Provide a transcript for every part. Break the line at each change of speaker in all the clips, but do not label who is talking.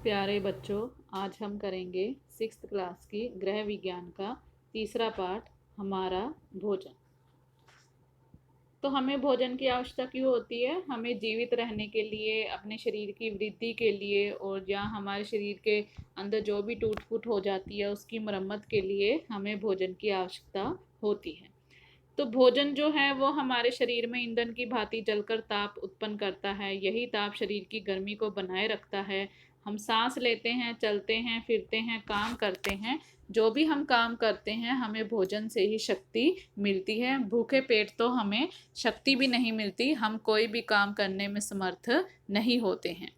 प्यारे बच्चों, आज हम करेंगे 6th क्लास की गृह विज्ञान का तीसरा पाठ, हमारा भोजन। तो हमें भोजन की आवश्यकता क्यों होती है? हमें जीवित रहने के लिए, अपने शरीर की वृद्धि के लिए, और या हमारे शरीर के अंदर जो भी टूट फूट हो जाती है उसकी मरम्मत के लिए हमें भोजन की आवश्यकता होती है। तो भोजन जो है वो हमारे शरीर में ईंधन की भांति जलकर ताप उत्पन्न करता है। यही ताप शरीर की गर्मी को बनाए रखता है। हम सांस लेते हैं, चलते हैं, फिरते हैं, काम करते हैं। जो भी हम काम करते हैं हमें भोजन से ही शक्ति मिलती है। भूखे पेट तो हमें शक्ति भी नहीं मिलती, हम कोई भी काम करने में समर्थ नहीं होते हैं।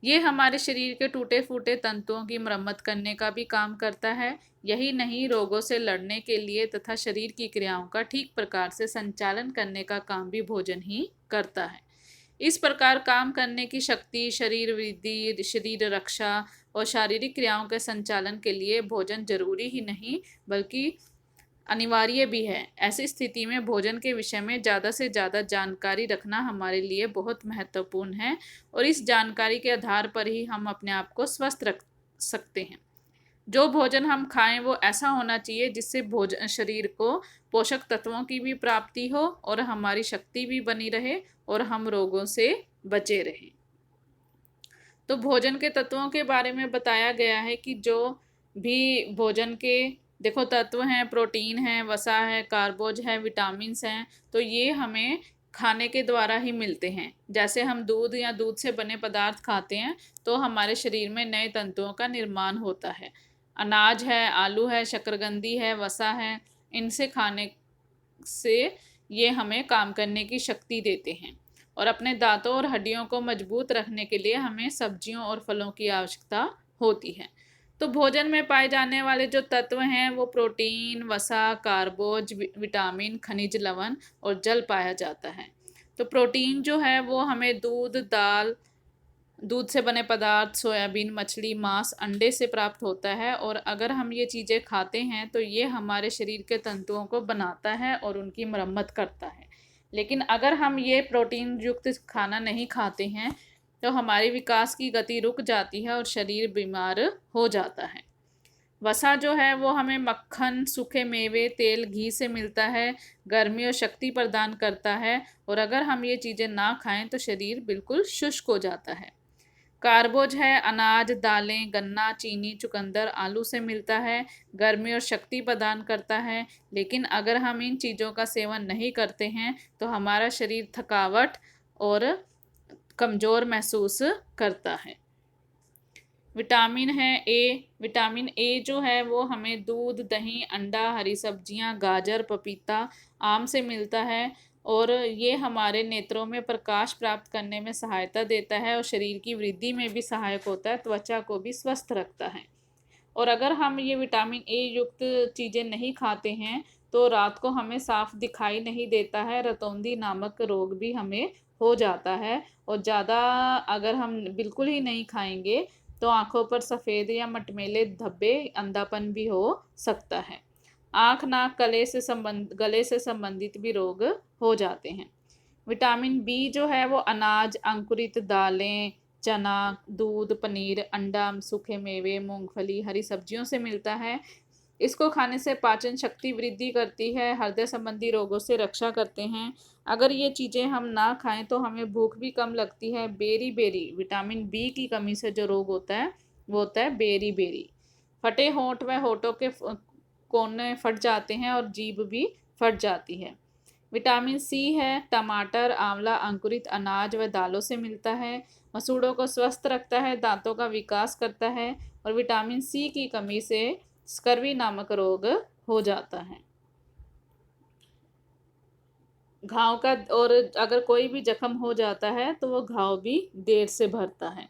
ये हमारे शरीर के टूटे फूटे तंतुओं की मरम्मत करने का भी काम करता है। यही नहीं, रोगों से लड़ने के लिए तथा शरीर की क्रियाओं का ठीक प्रकार से संचालन करने का काम भी भोजन ही करता है। इस प्रकार काम करने की शक्ति, शरीर वृद्धि, शरीर रक्षा और शारीरिक क्रियाओं के संचालन के लिए भोजन जरूरी ही नहीं बल्कि अनिवार्य भी है। ऐसी स्थिति में भोजन के विषय में ज़्यादा से ज़्यादा जानकारी रखना हमारे लिए बहुत महत्वपूर्ण है और इस जानकारी के आधार पर ही हम अपने आप को स्वस्थ रख सकते हैं। जो भोजन हम खाएं वो ऐसा होना चाहिए जिससे भोजन शरीर को पोषक तत्वों की भी प्राप्ति हो और हमारी शक्ति भी बनी रहे और हम रोगों से बचे रहें। तो भोजन के तत्वों के बारे में बताया गया है कि जो भी भोजन के देखो तत्व हैं, प्रोटीन है, वसा है, कार्बोज है, विटामिन्स हैं, तो ये हमें खाने के द्वारा ही मिलते हैं। जैसे हम दूध या दूध से बने पदार्थ खाते हैं तो हमारे शरीर में नए तंतुओं का निर्माण होता है। अनाज है, आलू है, शकरकंदी है, वसा है, इनसे खाने से ये हमें काम करने की शक्ति देते हैं। और अपने दांतों और हड्डियों को मजबूत रखने के लिए हमें सब्जियों और फलों की आवश्यकता होती है। तो भोजन में पाए जाने वाले जो तत्व हैं वो प्रोटीन, वसा, कार्बोज, विटामिन, खनिज लवण और जल पाया जाता है। तो प्रोटीन जो है वो हमें दूध, दाल, दूध से बने पदार्थ, सोयाबीन, मछली, मांस, अंडे से प्राप्त होता है। और अगर हम ये चीज़ें खाते हैं तो ये हमारे शरीर के तंतुओं को बनाता है और उनकी मरम्मत करता है। लेकिन अगर हम ये प्रोटीन युक्त खाना नहीं खाते हैं तो हमारी विकास की गति रुक जाती है और शरीर बीमार हो जाता है। वसा जो है वो हमें मक्खन, सूखे मेवे, तेल, घी से मिलता है, गर्मी और शक्ति प्रदान करता है। और अगर हम ये चीज़ें ना खाएं तो शरीर बिल्कुल शुष्क हो जाता है। कार्बोज है अनाज, दालें, गन्ना, चीनी, चुकंदर, आलू से मिलता है, गर्मी और शक्ति प्रदान करता है। लेकिन अगर हम इन चीज़ों का सेवन नहीं करते हैं तो हमारा शरीर थकावट और कमज़ोर महसूस करता है। विटामिन है ए। विटामिन ए जो है वो हमें दूध, दही, अंडा, हरी सब्जियां, गाजर, पपीता, आम से मिलता है और ये हमारे नेत्रों में प्रकाश प्राप्त करने में सहायता देता है और शरीर की वृद्धि में भी सहायक होता है, त्वचा को भी स्वस्थ रखता है। और अगर हम ये विटामिन ए युक्त चीज़ें नहीं खाते हैं तो रात को हमें साफ दिखाई नहीं देता है, रतौंधी नामक रोग भी हमें हो जाता है। और ज़्यादा अगर हम बिल्कुल ही नहीं खाएंगे तो आंखों पर सफ़ेद या मटमैले धब्बे, अंधापन भी हो सकता है। आँख, नाक, गले से संबंधित भी रोग हो जाते हैं। विटामिन बी जो है वो अनाज, अंकुरित दालें, चना, दूध, पनीर, अंडा, सूखे मेवे, मूंगफली, हरी सब्जियों से मिलता है। इसको खाने से पाचन शक्ति वृद्धि करती है, हृदय संबंधी रोगों से रक्षा करते हैं। अगर ये चीज़ें हम ना खाएं तो हमें भूख भी कम लगती है। बेरी बेरी, विटामिन बी की कमी से जो रोग होता है वो होता है बेरी बेरी। फटे होंठ व होठों के कोने फट जाते हैं और जीभ भी फट जाती है। विटामिन सी है टमाटर, आंवला, अंकुरित अनाज व दालों से मिलता है। मसूड़ों को स्वस्थ रखता है, दांतों का विकास करता है। और विटामिन सी की कमी से स्कर्वी नामक रोग हो जाता है। घाव का, और अगर कोई भी जख्म हो जाता है तो वो घाव भी देर से भरता है।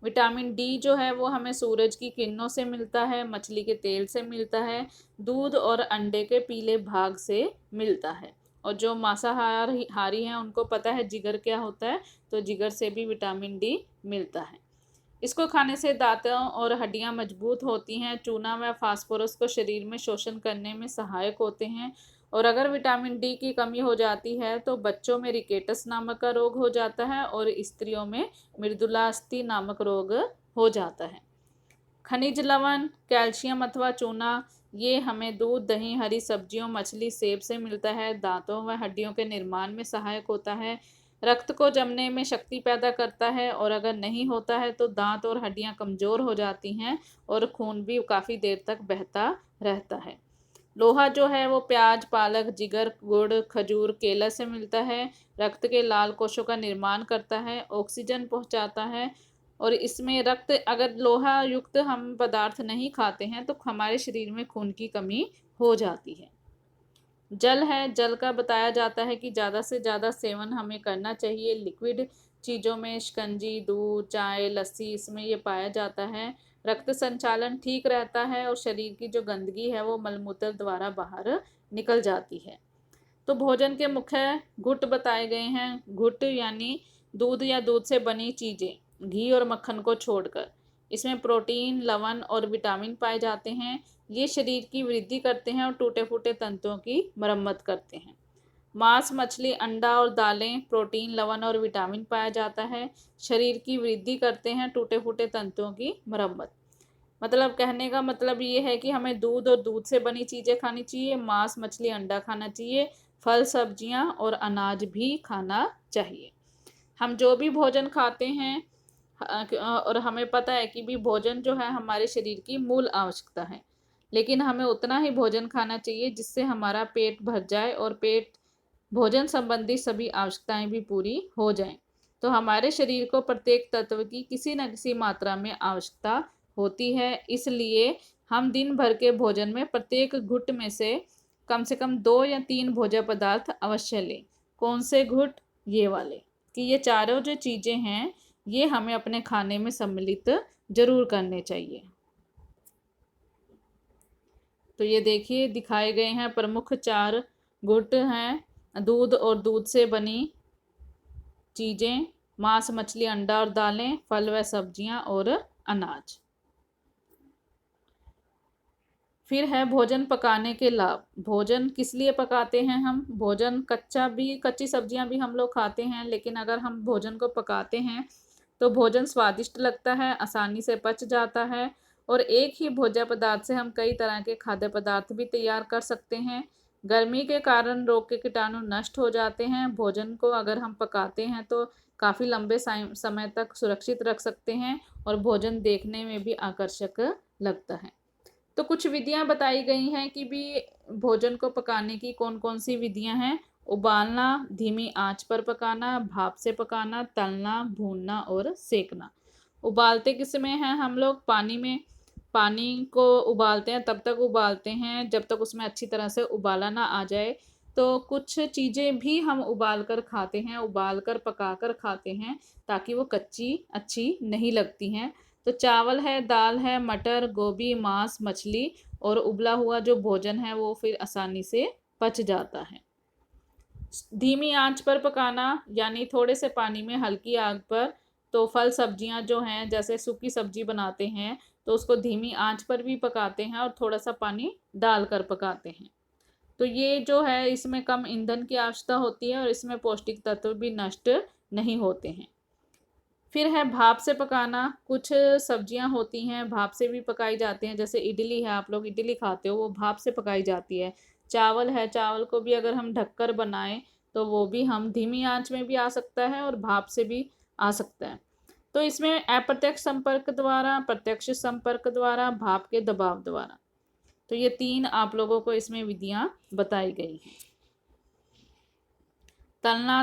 विटामिन डी जो है वो हमें सूरज की किरणों से मिलता है, मछली के तेल से मिलता है, दूध और अंडे के पीले भाग से मिलता है। और जो मांसाहारी हैं उनको पता है जिगर क्या होता है, तो जिगर से भी विटामिन डी मिलता है। इसको खाने से दांतों और हड्डियां मजबूत होती हैं। चूना व फास्फोरस को शरीर में शोषण करने में सहायक होते हैं। और अगर विटामिन डी की कमी हो जाती है तो बच्चों में रिकेटस नामक का रोग हो जाता है और स्त्रियों में मृदुलास्थि नामक रोग हो जाता है। खनिज लवण, कैल्शियम अथवा चूना, ये हमें दूध, दही, हरी सब्जियों, मछली, सेब से मिलता है। दांतों व हड्डियों के निर्माण में सहायक होता है। रक्त को जमने में शक्ति पैदा करता है, और अगर नहीं होता है तो दांत और हड्डियां कमज़ोर हो जाती हैं और खून भी काफ़ी देर तक बहता रहता है। लोहा जो है वो प्याज, पालक, जिगर, गुड़, खजूर, केला से मिलता है। रक्त के लाल कोशों का निर्माण करता है, ऑक्सीजन पहुंचाता है, और इसमें रक्त, अगर लोहा युक्त हम पदार्थ नहीं खाते हैं तो हमारे शरीर में खून की कमी हो जाती है। जल है, जल का बताया जाता है कि ज़्यादा से ज़्यादा सेवन हमें करना चाहिए। लिक्विड चीज़ों में शिकंजी, दूध, चाय, लस्सी, इसमें ये पाया जाता है। रक्त संचालन ठीक रहता है और शरीर की जो गंदगी है वो मलमूत्र द्वारा बाहर निकल जाती है। तो भोजन के मुख्य गुट बताए गए हैं। गुट यानी दूध या दूध से बनी चीज़ें, घी और मक्खन को छोड़कर। इसमें प्रोटीन, लवण और विटामिन पाए जाते हैं। ये शरीर की वृद्धि करते हैं और टूटे फूटे तंतुओं की मरम्मत करते हैं। मांस, मछली, अंडा और दालें, प्रोटीन, लवण और विटामिन पाया जाता है। शरीर की वृद्धि करते हैं, टूटे फूटे तंतुओं की मरम्मत। मतलब कहने का मतलब ये है कि हमें दूध और दूध से बनी चीज़ें खानी चाहिए, मांस, मछली, अंडा खाना चाहिए, फल, सब्जियां और अनाज भी खाना चाहिए। हम जो भी भोजन खाते हैं, और हमें पता है कि भी भोजन जो है हमारे शरीर की मूल आवश्यकता है, लेकिन हमें उतना ही भोजन खाना चाहिए जिससे हमारा पेट भर जाए और भोजन संबंधी सभी आवश्यकताएं भी पूरी हो जाएं। तो हमारे शरीर को प्रत्येक तत्व की किसी न किसी मात्रा में आवश्यकता होती है, इसलिए हम दिन भर के भोजन में प्रत्येक घुट में से कम 2 या 3 भोज्य पदार्थ अवश्य लें। कौन से घुट? ये वाले, कि ये चारों जो चीज़ें हैं ये हमें अपने खाने में सम्मिलित जरूर करने चाहिए। तो ये देखिए दिखाए गए हैं प्रमुख 4 गुट हैं। दूध और दूध से बनी चीज़ें, मांस, मछली, अंडा और दालें, फल व सब्जियां और अनाज। फिर है भोजन पकाने के लाभ। भोजन किस लिए पकाते हैं हम? भोजन कच्ची सब्जियां भी हम लोग खाते हैं, लेकिन अगर हम भोजन को पकाते हैं तो भोजन स्वादिष्ट लगता है, आसानी से पच जाता है, और एक ही भोज्य पदार्थ से हम कई तरह के खाद्य पदार्थ भी तैयार कर सकते हैं। गर्मी के कारण रोग के कीटाणु नष्ट हो जाते हैं। भोजन को अगर हम पकाते हैं तो काफ़ी लंबे समय तक सुरक्षित रख सकते हैं, और भोजन देखने में भी आकर्षक लगता है। तो कुछ विधियां बताई गई हैं कि भी भोजन को पकाने की कौन कौन सी विधियां हैं। उबालना, धीमी आंच पर पकाना, भाप से पकाना, तलना, भूनना और सेकना। उबालते किस में हैं हम लोग? पानी में। पानी को उबालते हैं, तब तक उबालते हैं जब तक उसमें अच्छी तरह से उबाला ना आ जाए। तो कुछ चीज़ें भी हम उबाल कर खाते हैं, उबाल कर पका कर खाते हैं, ताकि वो कच्ची अच्छी नहीं लगती हैं। तो चावल है, दाल है, मटर, गोभी, मांस, मछली और उबला हुआ जो भोजन है वो फिर आसानी से पच जाता है। धीमी आंच पर पकाना यानी थोड़े से पानी में हल्की आग पर। तो फल सब्जियां जो हैं, जैसे सूखी सब्जी बनाते हैं तो उसको धीमी आंच पर भी पकाते हैं और थोड़ा सा पानी डालकर पकाते हैं। तो ये जो है इसमें कम ईंधन की आवश्यकता होती है और इसमें पौष्टिक तत्व भी नष्ट नहीं होते हैं। फिर है भाप से पकाना। कुछ सब्जियां होती हैं भाप से भी पकाई जाती हैं, जैसे इडली है, आप लोग इडली खाते हो, वो भाप से पकाई जाती है। चावल है, चावल को भी अगर हम ढककर बनाएं तो वो भी हम धीमी आंच में भी आ सकता है और भाप से भी आ सकता है। तो इसमें अप्रत्यक्ष संपर्क द्वारा, प्रत्यक्ष संपर्क द्वारा, भाप के दबाव द्वारा। तो ये 3 आप लोगों को इसमें विधियां बताई गई हैं।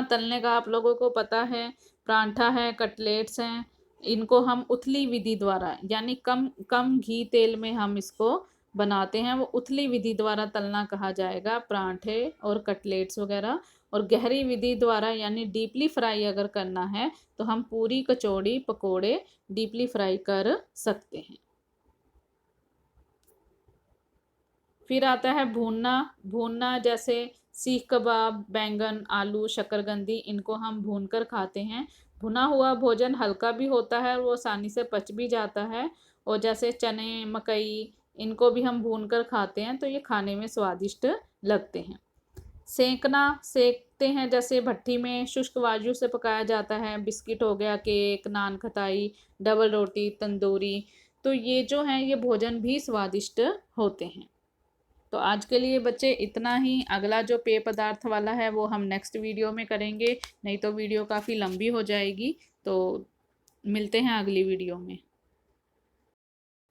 तलने का आप लोगों को पता है, परांठा है, कटलेट्स हैं, इनको हम उथली विधि द्वारा यानी कम कम घी तेल में हम इसको बनाते हैं, वो उथली विधि द्वारा तलना कहा जाएगा, परांठे और कटलेट्स वगैरह। और गहरी विधि द्वारा यानी डीपली फ्राई अगर करना है तो हम पूरी, कचौड़ी, पकोड़े डीपली फ्राई कर सकते हैं। फिर आता है भूनना। भूनना जैसे सीख कबाब, बैंगन, आलू, शकरकंदी, इनको हम भूनकर खाते हैं। भुना हुआ भोजन हल्का भी होता है और वो आसानी से पच भी जाता है। और जैसे चने, मकई, इनको भी हम भूनकर खाते हैं तो ये खाने में स्वादिष्ट लगते हैं। सेकते हैं, जैसे भट्टी में शुष्क वायु से पकाया जाता है। बिस्किट हो गया, केक, नान खटाई, डबल रोटी, तंदूरी। तो ये जो हैं ये भोजन भी स्वादिष्ट होते हैं। तो आज के लिए बच्चे इतना ही। अगला जो पेय पदार्थ वाला है वो हम नेक्स्ट वीडियो में करेंगे, नहीं तो वीडियो काफ़ी लंबी हो जाएगी। तो मिलते हैं अगली वीडियो में।